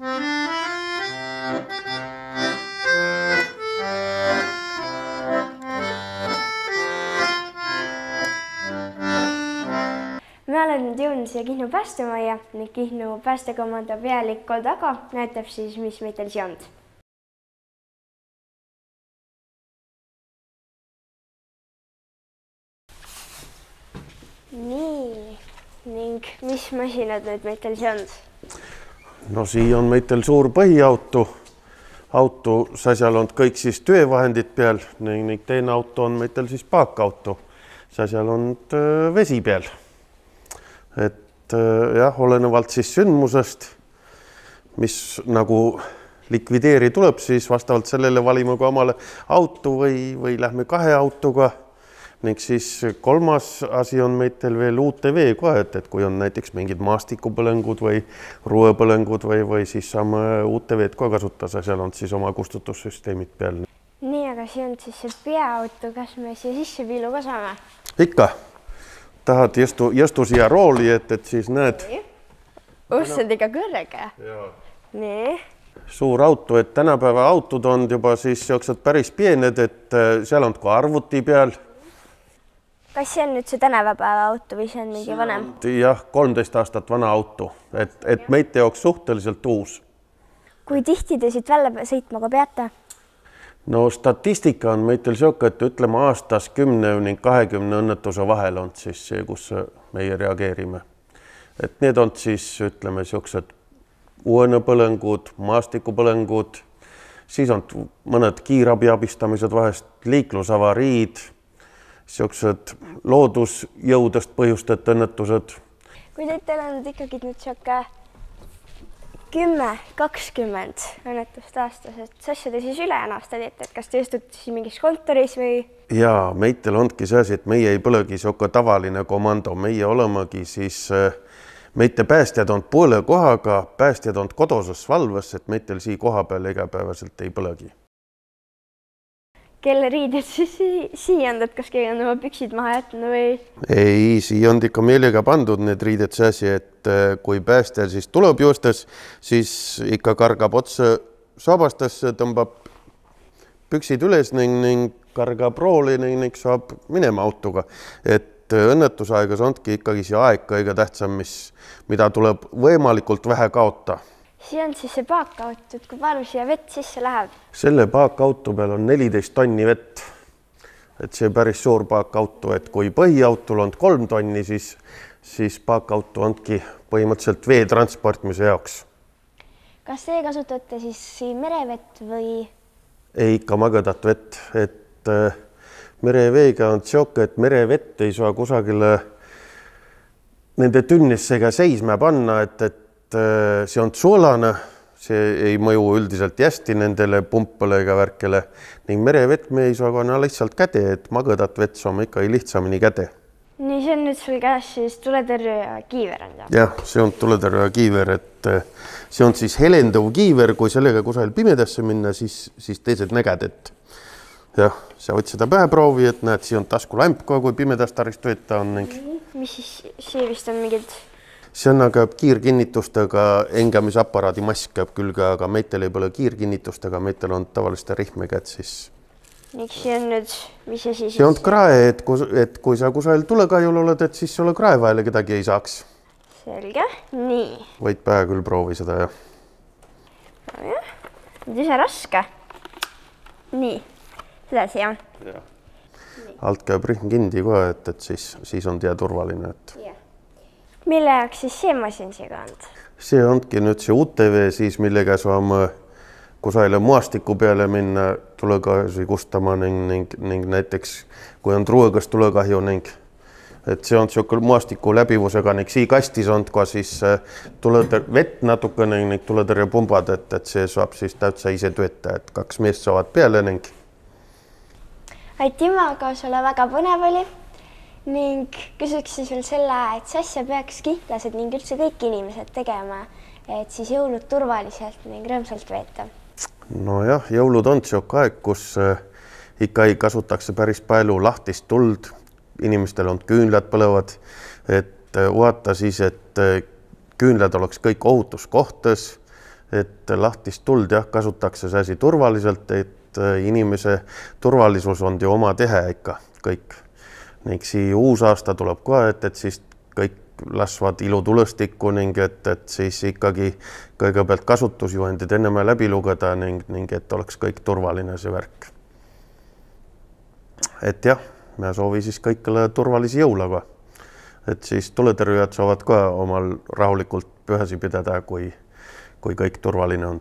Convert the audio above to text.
Me olen nüüd jõudnud siia Kihnu päästemajja ning Kihnu päästekomando pealik Koldo Ago näitab siis, mis meitel siia on. Nii, ning mis masinad nüüd meitel siia on? No siia on meitel suur põhiauto. Auto sasjal on kõik siis töövahendid peal ning teine auto on meitel siis paakauto. Sasjal on vesi peal. Et jah, olenevalt siis sündmusest, mis nagu likvideeri tuleb, siis vastavalt sellele valime ka omale auto või lähme 2 autoga. Ning siis kolmas asi on meitel veel UTV kohe, et kui on näiteks mingid maastikupõlengud või ruuepõlengud või siis saame UTV-d ka kasutada, seal on siis oma kustutussüsteemid peal. Nii, aga siia on siis see peaauto, kas me siia sisse piilu ka saame? Ikka. Tahad jõstu siia rooli, et siis näed. See on ikka kõrge. Nii. Suur auto, et tänapäeva autod on juba siis jooksed päris piened, et seal on ka arvuti peal. Kas see on nüüd see tänapäeva auto või see on mingi vanem? Jah, 13 aastat vana auto, et meite jooks suhteliselt uus. Kui tihti te siit välja sõitma ka peate? No statistika on meitel siuke, et ütleme aastas 10 ning 20 õnnetuse vahel on siis see, kus meie reageerime. Et need on siis, ütleme, siuksed uuenepõlengud, maastikupõlengud, siis on mõned kiirabi abistamised vahest, liiklusavariid, siuksed loodusjõudest põhjustet õnnetused. Kui teil on nüüd ikkagi nüüd siuke 10-20 õnnetust aastas, et sasja te siis ülejäänud aasta teete, et kas te istute siis mingis kontoris või? Jaa, meitel ongi see asi, et meie ei põlegi siuke tavaline komando, meie olemegi siis, meite päästjad on poole kohaga, päästjad on koduses valves, et meitel siia koha peal igapäevaselt ei põlegi. Kelle riided siis siia on, et kas keegi on oma püksid maha jätnud või? Ei, siia on ikka meelega pandud need riided see asi, et kui päästja siis tuleb joostes, siis ikka kargab otse saabastesse, tõmbab püksid üles ning kargab rooli ning saab minema autoga. Et õnnetusaegas ongi ikkagi see aeg kõige tähtsam, mida tuleb võimalikult vähe kaota. Siia on siis see paakauto, et kui palju siia vett sisse läheb? Selle paakauto peal on 14 tonni vett. Et see päris suur paakauto, et kui põhiautol on 3 tonni, siis paakauto ongi põhimõtteliselt vee transportmise jaoks. Kas te kasutate siis merevett või? Ei, ikka magadat vett. Et mereveega on siuke, et merevett ei saa kusagile nende tünnisega seisma panna, et see on sulane, see ei mõju üldiselt hästi nendele pumpale ega värkele ning merevett me ei saa ka lihtsalt käde, et magadat vett saame ikka lihtsamini käde. Nii, see on nüüd sul käes siis tuletõrjuja kiiver on? Jah, see on tuletõrjuja kiiver, et see on siis helendav kiiver, kui sellega kusagil pimedasse minna, siis teised näged, et jah, sa võid seda päeproovi, et näed, siin on taskulämp ka, kui pimedas tarist tööta on. Mis siis see vist on mingid? See on aga kiirkinnitustega engamisaparaadi mask käib külge, aga meitel ei pole kiirkinnitustega, meitel on tavaliste rihmekäed siis. Miks see on nüüd, mis see siis? See on krae, et kui sa kusagil tulekahjul oled, et siis sulle krae vahele kedagi ei saaks. Selge, nii. Võid pähe küll proovi seda, jah. Nojah, nüüd ise raske. Nii, sedasi jah. Alt käib rihmkindi kohe, et siis on tea turvaline, et... Mille jaoks siis see masin siia olnud? See ongi nüüd see UTV siis, millega saame kusagile maastiku peale minna tulekahjusi kustama ning näiteks kui on truuegas tulekahju ning et see on siuke maastiku läbivusega ning siia kastis on ka siis vett natuke ning tuletõrjepumbad, et see saab siis täitsa ise tööta, et 2 meest saavad peale ning... Aitüma, aga sulle väga põnev oli. Ning küsiks siis veel selle, et sasja peaks kihtlased ning üldse kõik inimesed tegema, et siis jõulud turvaliselt ning rõõmsalt veeta. Nojah, jõulud on siuke aeg, kus ikka ei kasutatakse päris palju lahtist tuld. Inimestel on küünlad põlevad, et vaata siis, et küünlad oleks kõik ohutuskohtes, et lahtist tuld jah, kasutakse see asi turvaliselt, et inimese turvalisus on ju oma tehe ikka kõik. Ning siia uus aasta tuleb ka, et siis kõik lasvad ilutulestikku ning et siis ikkagi kõigepealt kasutusjuhendid enne läbi lugeda ning et oleks kõik turvaline see värk. Et jah, me soovi siis kõikile turvalisi jõulaga. Et siis tuletõrjujad saavad ka omal rahulikult pühasi pidada, kui kõik turvaline on.